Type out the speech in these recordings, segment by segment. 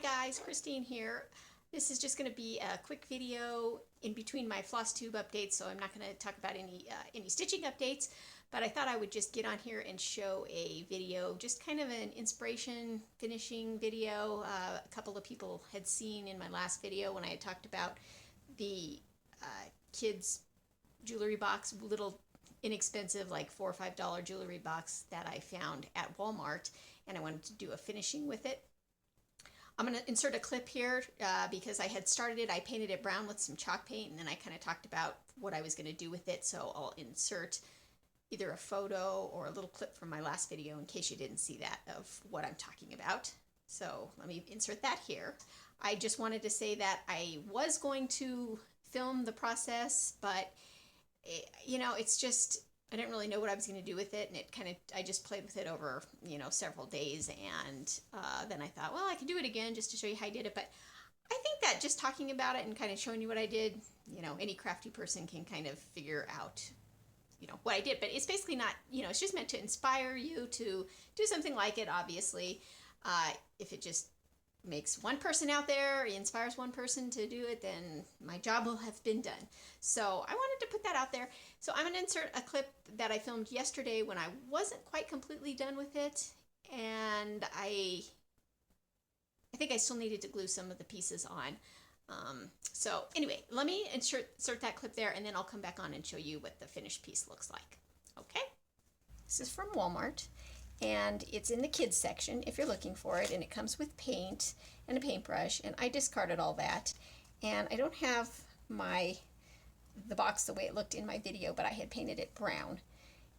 guys, Christine here. This is just going to be a quick video in between my FlossTube updates, so I'm not going to talk about any stitching updates, but I thought I would just get on here and show a video, just kind of an inspiration finishing video. A couple of people had seen in my last video when I had talked about the kids jewelry box, little inexpensive like $4 or $5 jewelry box that I found at Walmart, and I wanted to do a finishing with it. I'm going to insert a clip here because I had started it. I painted it brown with some chalk paint, and then I kind of talked about what I was going to do with it, so I'll insert either a photo or a little clip from my last video in case you didn't see that of what I'm talking about. So let me insert that here. I just wanted to say that I was going to film the process, but you know, it's just, I didn't really know what I was going to do with it, and it kind of, I just played with it over, you know, several days, and then I thought, well, I could do it again just to show you how I did it. But I think that just talking about it and kind of showing you what I did, you know, any crafty person can kind of figure out, you know, what I did. But it's basically not, you know, it's just meant to inspire you to do something like it, obviously. If it just makes one person out there, inspires one person to do it, then my job will have been done. So I wanted to put that out there. So I'm going to insert a clip that I filmed yesterday when I wasn't quite completely done with it, and I think I still needed to glue some of the pieces on. So anyway, let me insert that clip there, and then I'll come back on and show you what the finished piece looks like. Okay? This is from Walmart, and it's in the kids section if you're looking for it, and it comes with paint and a paintbrush, and I discarded all that, and I don't have the box the way it looked in my video, but I had painted it brown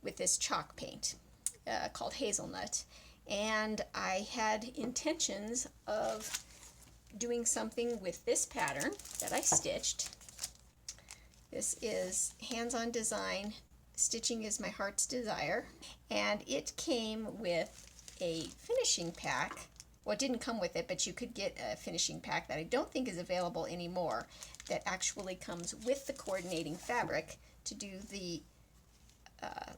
with this chalk paint called Hazelnut, and I had intentions of doing something with this pattern that I stitched. This is Hands-On Design, Stitching is My Heart's Desire, and it came with a finishing pack. Well, it didn't come with it, but you could get a finishing pack that I don't think is available anymore that actually comes with the coordinating fabric to do the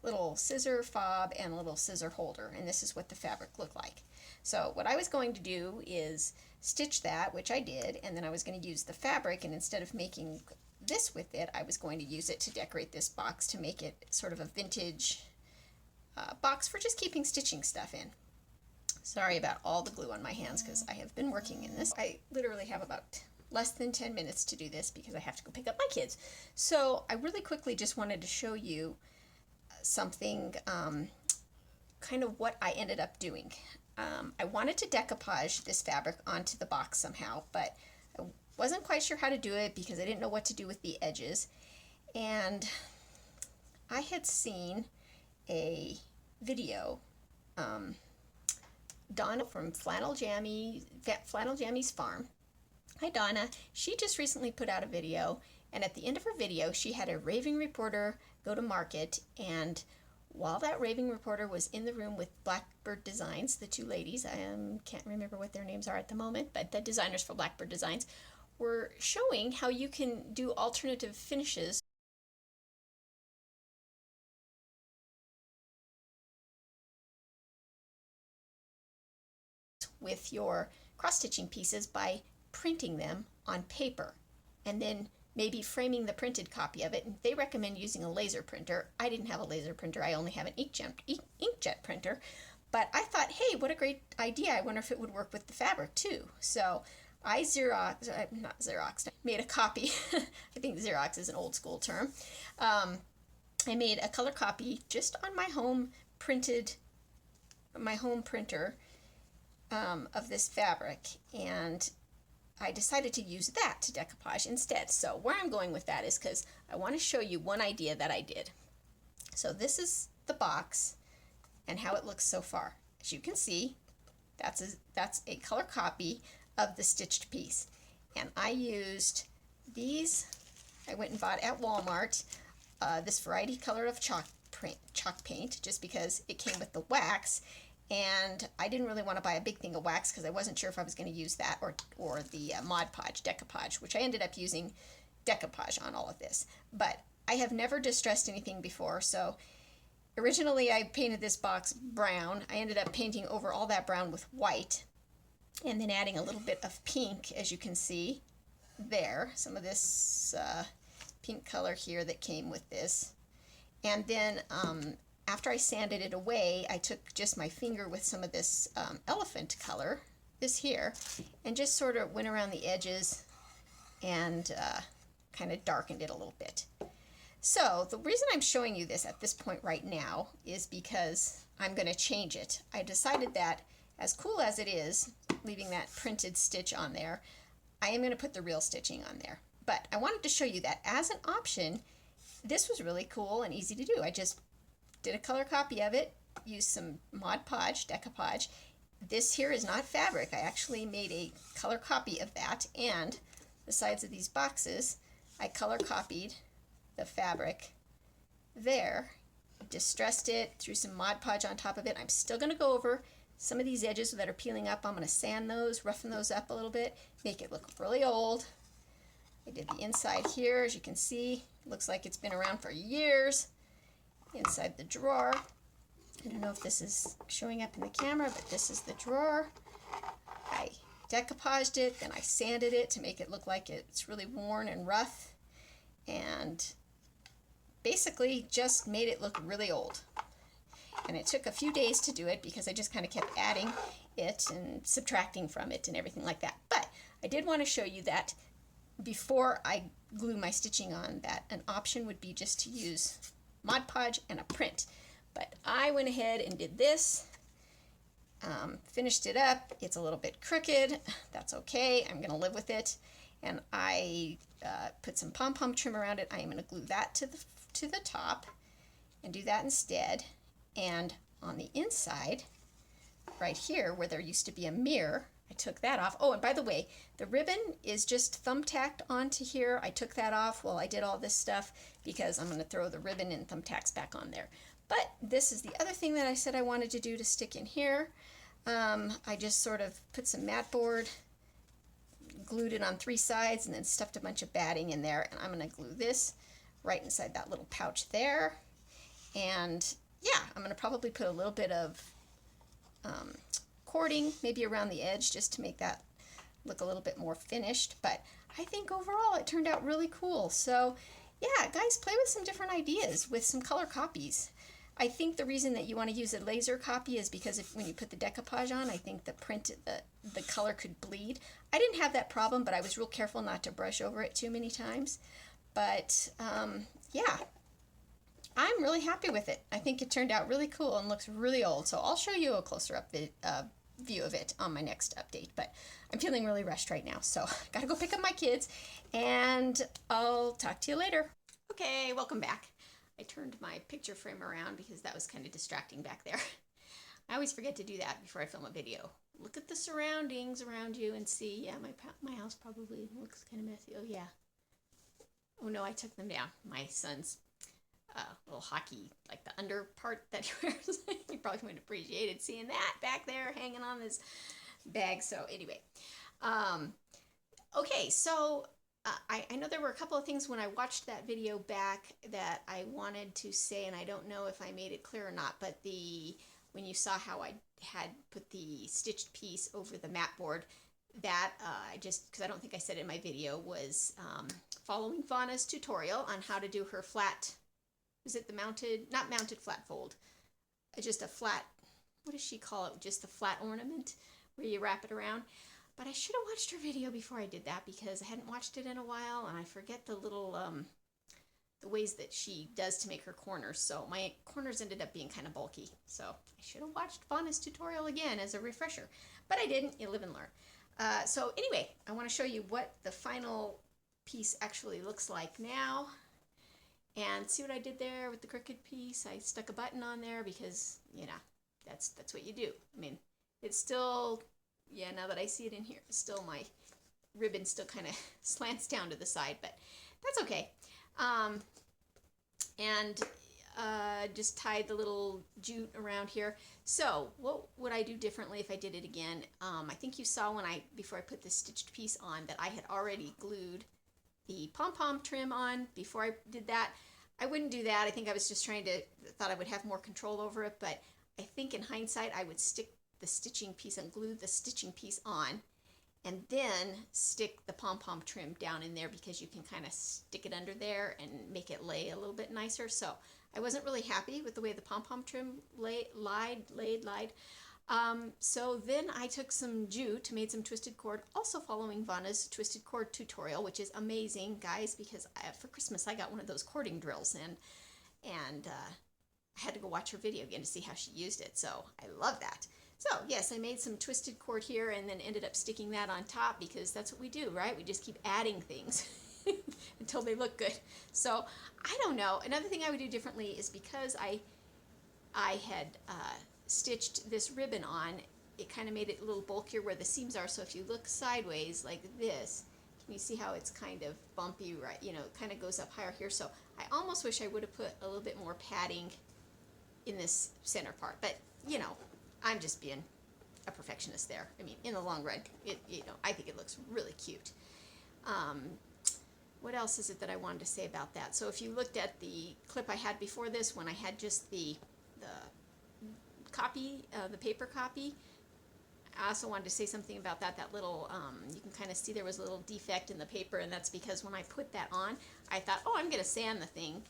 little scissor fob and little scissor holder, and this is what the fabric looked like. So what I was going to do is stitch that, which I did, and then I was going to use the fabric, and instead of making this with it, I was going to use it to decorate this box to make it sort of a vintage box for just keeping stitching stuff in. Sorry about all the glue on my hands because I have been working in this. I literally have about less than 10 minutes to do this because I have to go pick up my kids. So I really quickly just wanted to show you something, kind of what I ended up doing. I wanted to decoupage this fabric onto the box somehow, but I wasn't quite sure how to do it because I didn't know what to do with the edges. And I had seen a video, Donna from Flannel Jammies Farm. Hi Donna. She just recently put out a video, and at the end of her video she had a raving reporter go to market, and while that raving reporter was in the room with Blackbird Designs, the two ladies, I can't remember what their names are at the moment, but the designers for Blackbird Designs, were showing how you can do alternative finishes with your cross-stitching pieces by printing them on paper and then maybe framing the printed copy of it. And they recommend using a laser printer. I didn't have a laser printer. I only have an inkjet printer. But I thought, hey, what a great idea. I wonder if it would work with the fabric too. So I made a copy. I think Xerox is an old school term. I made a color copy just on my home printer of this fabric, and I decided to use that to decoupage instead. So where I'm going with that is because I want to show you one idea that I did. So this is the box and how it looks so far. As you can see, that's a color copy of the stitched piece, and I used these. I went and bought at Walmart this variety color of chalk paint just because it came with the wax, and I didn't really want to buy a big thing of wax because I wasn't sure if I was going to use that or the Mod Podge decoupage, which I ended up using decoupage on all of this. But I have never distressed anything before, so originally I painted this box brown. I ended up painting over all that brown with white, And then adding a little bit of pink, as you can see there, some of this pink color here that came with this. And then after I sanded it away, I took just my finger with some of this elephant color, this here, and just sort of went around the edges and kind of darkened it a little bit. So the reason I'm showing you this at this point right now is because I'm going to change it. I decided that as cool as it is, leaving that printed stitch on there, I am going to put the real stitching on there. But I wanted to show you that as an option, this was really cool and easy to do. I just did a color copy of it, used some Mod Podge, decoupage. This here is not fabric. I actually made a color copy of that, and the sides of these boxes, I color copied the fabric there, distressed it, threw some Mod Podge on top of it. I'm still going to go over some of these edges that are peeling up. I'm going to sand those, roughen those up a little bit, make it look really old. I did the inside here, as you can see. It looks like it's been around for years. Inside the drawer. I don't know if this is showing up in the camera, but this is the drawer. I decoupaged it, then I sanded it to make it look like it's really worn and rough. And basically just made it look really old. And it took a few days to do it because I just kind of kept adding it and subtracting from it and everything like that. But I did want to show you that before I glue my stitching on, that an option would be just to use Mod Podge and a print. But I went ahead and did this, finished it up. It's a little bit crooked. That's okay. I'm going to live with it. And I put some pom-pom trim around it. I am going to glue that to the top and do that instead. And on the inside, right here, where there used to be a mirror, I took that off. Oh, and by the way, the ribbon is just thumbtacked onto here. I took that off while I did all this stuff because I'm going to throw the ribbon and thumbtacks back on there. But this is the other thing that I said I wanted to do to stick in here. I just sort of put some mat board, glued it on 3 sides, and then stuffed a bunch of batting in there. And I'm going to glue this right inside that little pouch there. And yeah, I'm going to probably put a little bit of cording maybe around the edge just to make that look a little bit more finished. But I think overall it turned out really cool. So yeah, guys, play with some different ideas with some color copies. I think the reason that you want to use a laser copy is because when you put the decoupage on, I think the color could bleed. I didn't have that problem, but I was real careful not to brush over it too many times. But yeah, I'm really happy with it. I think it turned out really cool and looks really old. So I'll show you a closer up view of it on my next update. But I'm feeling really rushed right now, so gotta go pick up my kids, and I'll talk to you later. Okay, welcome back. I turned my picture frame around because that was kind of distracting back there. I always forget to do that before I film a video. Look at the surroundings around you and see, yeah, my house probably looks kind of messy. Oh yeah. Oh no, I took them down. My son's little hockey, like the under part that he wears. He probably wouldn't have appreciated seeing that back there hanging on his bag. So anyway, okay, so I know there were a couple of things when I watched that video back that I wanted to say, and I don't know if I made it clear or not, but when you saw how I had put the stitched piece over the mat board, that because I don't think I said it in my video, was following Vonna's tutorial on how to do her flat. Is it the not mounted flat fold, just a flat, what does she call it? Just the flat ornament where you wrap it around. But I should have watched her video before I did that because I hadn't watched it in a while, and I forget the little, the ways that she does to make her corners. So my corners ended up being kind of bulky. So I should have watched Vonna's tutorial again as a refresher, but I didn't. You live and learn. So anyway, I want to show you what the final piece actually looks like now. And see what I did there with the crooked piece? I stuck a button on there because, you know, that's what you do. I mean, it's still, yeah, now that I see it in here, still my ribbon still kind of slants down to the side, but that's okay. And just tied the little jute around here. So what would I do differently if I did it again? I think you saw before I put this stitched piece on, that I had already glued the pom-pom trim on before I did that. I wouldn't do that. I think I was just thought I would have more control over it, but I think in hindsight I would stick the stitching piece and glue the stitching piece on, and then stick the pom-pom trim down in there, because you can kind of stick it under there and make it lay a little bit nicer. So I wasn't really happy with the way the pom-pom trim laid. So then I took some jute, made some twisted cord, also following Vonna's twisted cord tutorial, which is amazing, guys, because for Christmas I got one of those cording drills, and I had to go watch her video again to see how she used it. So I love that. So yes, I made some twisted cord here and then ended up sticking that on top, because that's what we do, right? We just keep adding things until they look good. So I don't know. Another thing I would do differently is, because I had stitched this ribbon on, it kind of made it a little bulkier where the seams are. So if you look sideways like this, can you see how it's kind of bumpy, right? You know, it kind of goes up higher here. So I almost wish I would have put a little bit more padding in this center part, but you know, I'm just being a perfectionist there. I mean, in the long run, I think it looks really cute. What else is it that I wanted to say about that? So if you looked at the clip I had before this, when I had just the copy, the paper copy, I also wanted to say something about that little, you can kind of see there was a little defect in the paper, and that's because when I put that on, I thought, oh, I'm going to sand the thing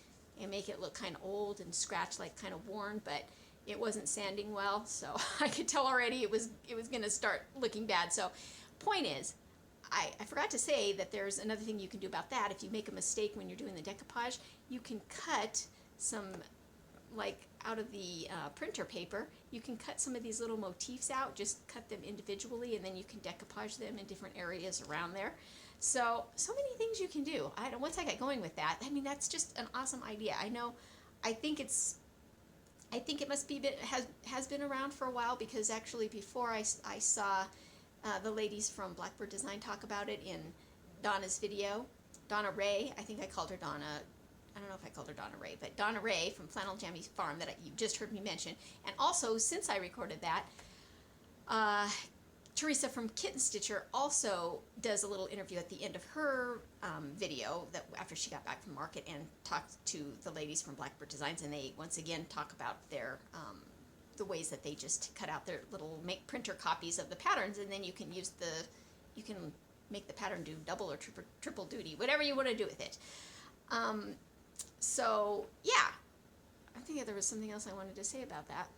and make it look kind of old and scratched, like kind of worn, but it wasn't sanding well, so I could tell already it was going to start looking bad. So point is, I forgot to say that there's another thing you can do about that. If you make a mistake when you're doing the decoupage, you can cut some, like out of the printer paper, you can cut some of these little motifs out, just cut them individually, and then you can decoupage them in different areas around there. So many things you can do. Once I got going with that, I mean, that's just an awesome idea. I think it must be has been around for a while, because actually before I saw the ladies from Blackbird Design talk about it in Donna's video. Donna Ray, I think I called her Donna. I don't know if I called her Donna Ray, but Donna Ray from Flannel Jammies Farm that you just heard me mention. And also, since I recorded that, Teresa from Kitten Stitcher also does a little interview at the end of her video that after she got back from market, and talked to the ladies from Blackbird Designs, and they once again talk about their the ways that they just cut out their little printer copies of the patterns, and then you can make the pattern do double or triple duty, whatever you want to do with it. So yeah, I think there was something else I wanted to say about that.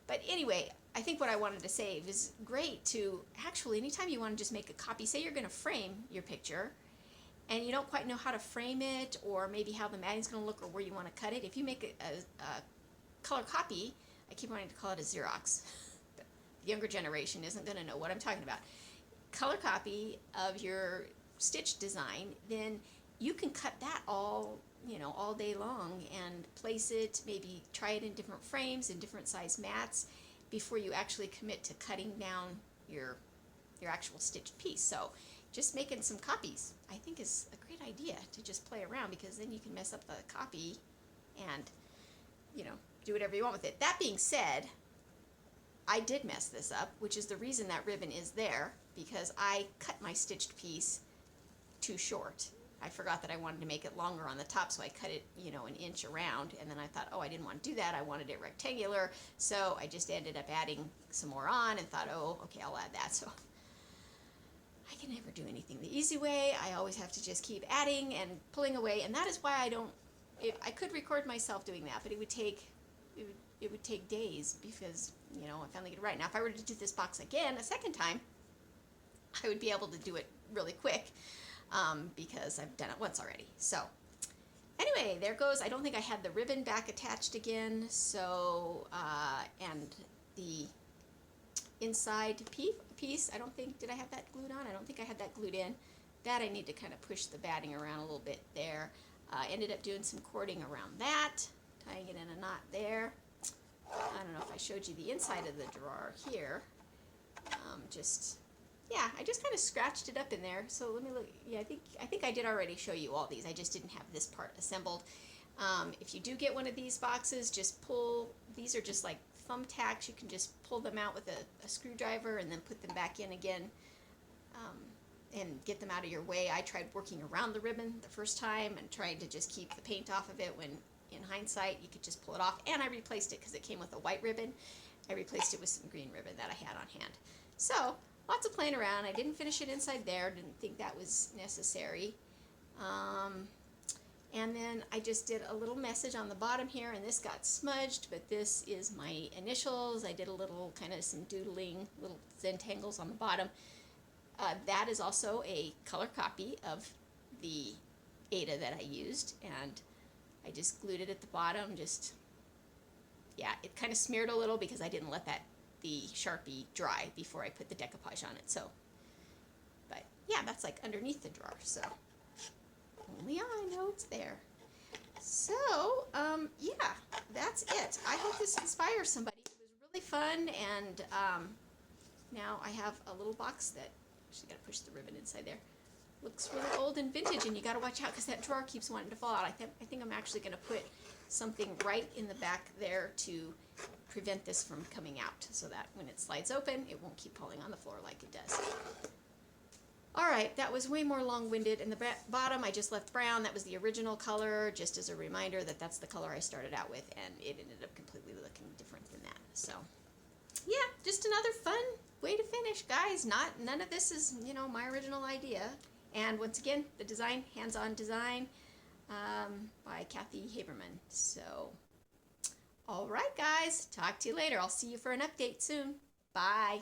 But anyway, I think what I wanted to say is great to actually, anytime you want to just make a copy, say you're going to frame your picture and you don't quite know how to frame it, or maybe how the matting's going to look, or where you want to cut it. If you make a color copy, I keep wanting to call it a Xerox, but the younger generation isn't going to know what I'm talking about. Color copy of your stitch design, then you can cut that all day long and place it, maybe try it in different frames, in different size mats, before you actually commit to cutting down your actual stitched piece. So just making some copies, I think, is a great idea to just play around, because then you can mess up the copy and, do whatever you want with it. That being said, I did mess this up, which is the reason that ribbon is there, because I cut my stitched piece too short. I forgot that I wanted to make it longer on the top, so I cut it, an inch around, and then I thought, oh, I didn't want to do that. I wanted it rectangular, so I just ended up adding some more on and thought, oh, okay, I'll add that. So I can never do anything the easy way. I always have to just keep adding and pulling away, and that is why I could record myself doing that, but it would take days, because, I finally get it right. Now, if I were to do this box again a second time, I would be able to do it really quick, because I've done it once already. So anyway, there goes. I don't think I had the ribbon back attached again, so and the inside piece, I don't think, did I have that glued on? I don't think I had that glued in. That I need to kind of push the batting around a little bit there. Ended up doing some cording around that, tying it in a knot there. I don't know if I showed you the inside of the drawer here. I just kind of scratched it up in there. So let me look. Yeah, I think I did already show you all these. I just didn't have this part assembled. If you do get one of these boxes, just pull. These are just like thumbtacks. You can just pull them out with a screwdriver and then put them back in again, and get them out of your way. I tried working around the ribbon the first time and tried to just keep the paint off of it, when in hindsight you could just pull it off. And I replaced it because it came with a white ribbon. I replaced it with some green ribbon that I had on hand. So, lots of playing around. I didn't finish it inside there. Didn't think that was necessary. And then I just did a little message on the bottom here, and this got smudged, but this is my initials. I did a little kind of some doodling, little Zentangles on the bottom. That is also a color copy of the Ada that I used, and I just glued it at the bottom. Just, yeah, it kind of smeared a little because I didn't let the Sharpie dry before I put the decoupage on it. So, but yeah, that's like underneath the drawer, so only I know it's there. So, yeah, that's it. I hope this inspires somebody. It was really fun, and now I have a little box that, actually got to push the ribbon inside there. Looks really old and vintage, and you got to watch out because that drawer keeps wanting to fall out. I think I'm actually going to put something right in the back there to prevent this from coming out, so that when it slides open, it won't keep falling on the floor like it does. Alright, that was way more long-winded. In the bottom, I just left brown. That was the original color, just as a reminder that that's the color I started out with, and it ended up completely looking different than that. So, yeah, just another fun way to finish, guys. None of this is, you know, my original idea. And once again, the design, hands-on design, by Cathy Haberman. So, alright, guys, talk to you later. I'll see you for an update soon. Bye.